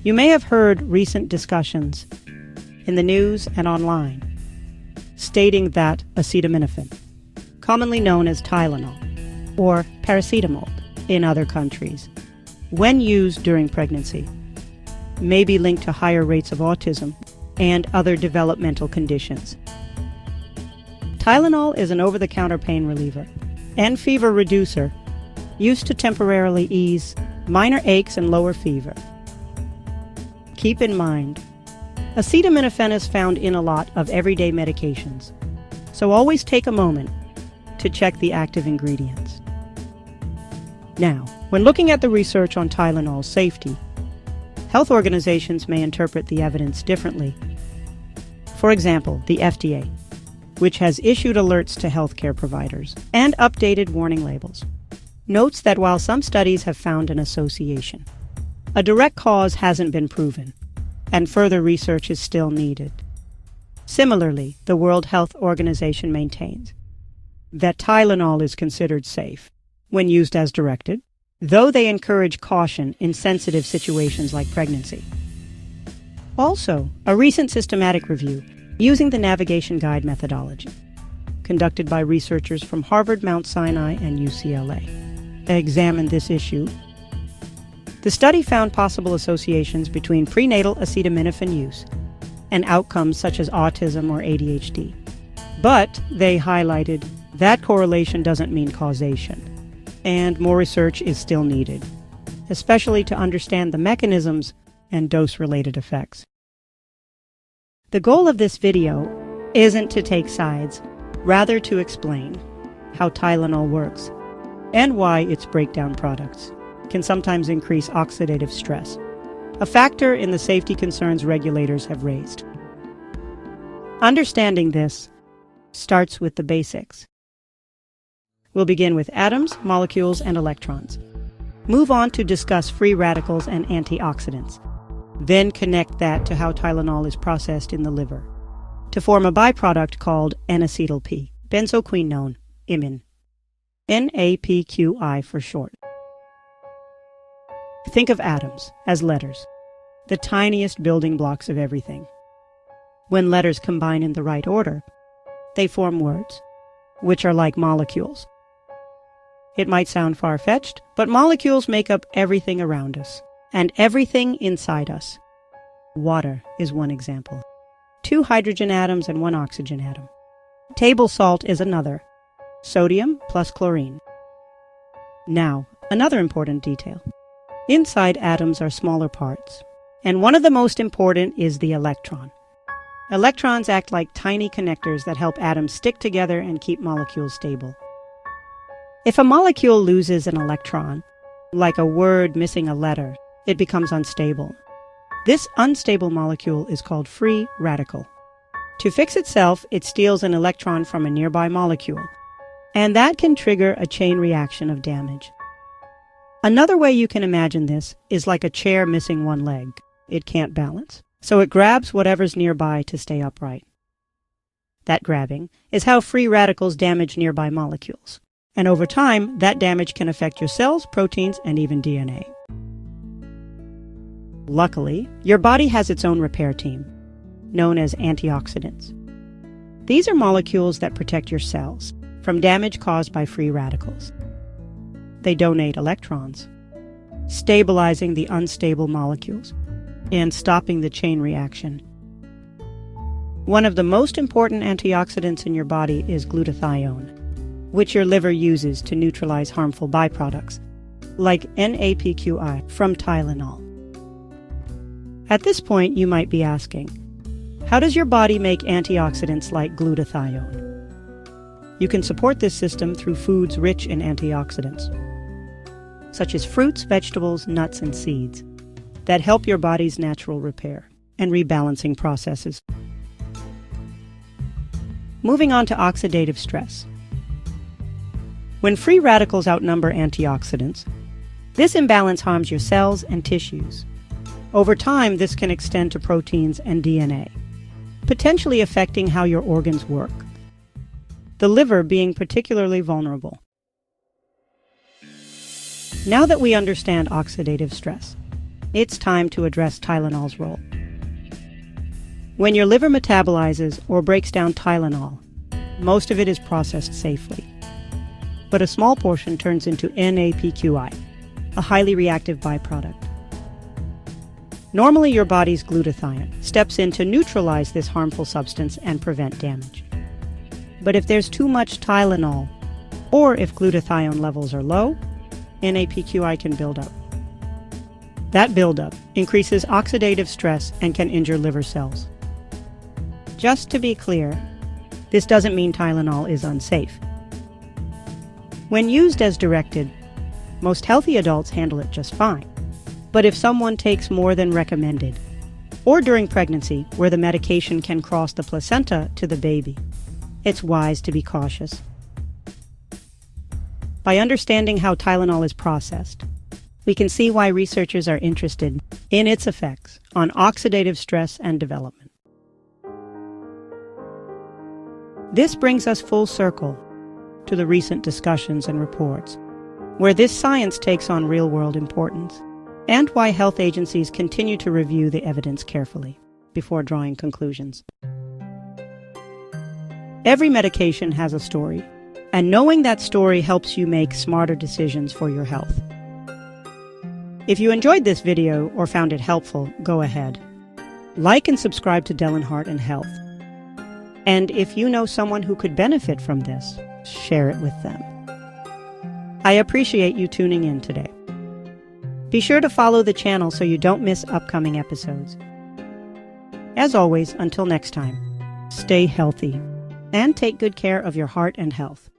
You may have heard recent discussions in the news and online stating that acetaminophen, commonly known as Tylenol or paracetamol in other countries, when used during pregnancy, may be linked to higher rates of autism and other developmental conditions. Tylenol is an over-the-counter pain reliever and fever reducer used to temporarily ease minor aches and lower fever. Keep in mind, acetaminophen is found in a lot of everyday medications, so always take a moment to check the active ingredients. Now, when looking at the research on Tylenol's safety, health organizations may interpret the evidence differently. For example, the FDA, which has issued alerts to healthcare providers and updated warning labels, notes that while some studies have found an association, a direct cause hasn't been proven, and further research is still needed. Similarly, the World Health Organization maintains that Tylenol is considered safe when used as directed, though they encourage caution in sensitive situations like pregnancy. Also, a recent systematic review using the navigation guide methodology, conducted by researchers from Harvard, Mount Sinai, and UCLA, examined this issue. The study found possible associations between prenatal acetaminophen use and outcomes such as autism or ADHD. But they highlighted that correlation doesn't mean causation, and more research is still needed, especially to understand the mechanisms and dose-related effects. The goal of this video isn't to take sides, rather to explain how Tylenol works and why its breakdown products can sometimes increase oxidative stress, a factor in the safety concerns regulators have raised. Understanding this starts with the basics. We'll begin with atoms, molecules, and electrons. Move on to discuss free radicals and antioxidants. Then connect that to how Tylenol is processed in the liver to form a byproduct called N-acetyl-P, benzoquinone imine, NAPQI for short. Think of atoms as letters, the tiniest building blocks of everything. When letters combine in the right order, they form words, which are like molecules. It might sound far-fetched, but molecules make up everything around us, and everything inside us. Water is one example. 2 hydrogen atoms and 1 oxygen atom. Table salt is another. Sodium plus chlorine. Now, another important detail. Inside atoms are smaller parts, and one of the most important is the electron. Electrons act like tiny connectors that help atoms stick together and keep molecules stable. If a molecule loses an electron, like a word missing a letter, it becomes unstable. This unstable molecule is called free radical. To fix itself, it steals an electron from a nearby molecule, and that can trigger a chain reaction of damage. Another way you can imagine this is like a chair missing one leg. It can't balance, so it grabs whatever's nearby to stay upright. That grabbing is how free radicals damage nearby molecules, and over time, that damage can affect your cells, proteins, and even DNA. Luckily, your body has its own repair team, known as antioxidants. These are molecules that protect your cells from damage caused by free radicals. They donate electrons, stabilizing the unstable molecules and stopping the chain reaction. One of the most important antioxidants in your body is glutathione, which your liver uses to neutralize harmful byproducts, like NAPQI from Tylenol. At this point, you might be asking, how does your body make antioxidants like glutathione? You can support this system through foods rich in antioxidants, such as fruits, vegetables, nuts, and seeds, that help your body's natural repair and rebalancing processes. Moving on to oxidative stress. When free radicals outnumber antioxidants, this imbalance harms your cells and tissues. Over time, this can extend to proteins and DNA, potentially affecting how your organs work, the liver being particularly vulnerable. Now that we understand oxidative stress, it's time to address Tylenol's role. When your liver metabolizes or breaks down Tylenol, most of it is processed safely. But a small portion turns into NAPQI, a highly reactive byproduct. Normally, your body's glutathione steps in to neutralize this harmful substance and prevent damage. But if there's too much Tylenol, or if glutathione levels are low, NAPQI can build up. That buildup increases oxidative stress and can injure liver cells. Just to be clear, this doesn't mean Tylenol is unsafe. When used as directed, most healthy adults handle it just fine. But if someone takes more than recommended, or during pregnancy where the medication can cross the placenta to the baby, it's wise to be cautious. By understanding how Tylenol is processed, we can see why researchers are interested in its effects on oxidative stress and development. This brings us full circle to the recent discussions and reports, where this science takes on real-world importance, and why health agencies continue to review the evidence carefully before drawing conclusions. Every medication has a story, and knowing that story helps you make smarter decisions for your health. If you enjoyed this video or found it helpful, go ahead. Like and subscribe to DelenHeart Health. And if you know someone who could benefit from this, share it with them. I appreciate you tuning in today. Be sure to follow the channel so you don't miss upcoming episodes. As always, until next time, stay healthy and take good care of your heart and health.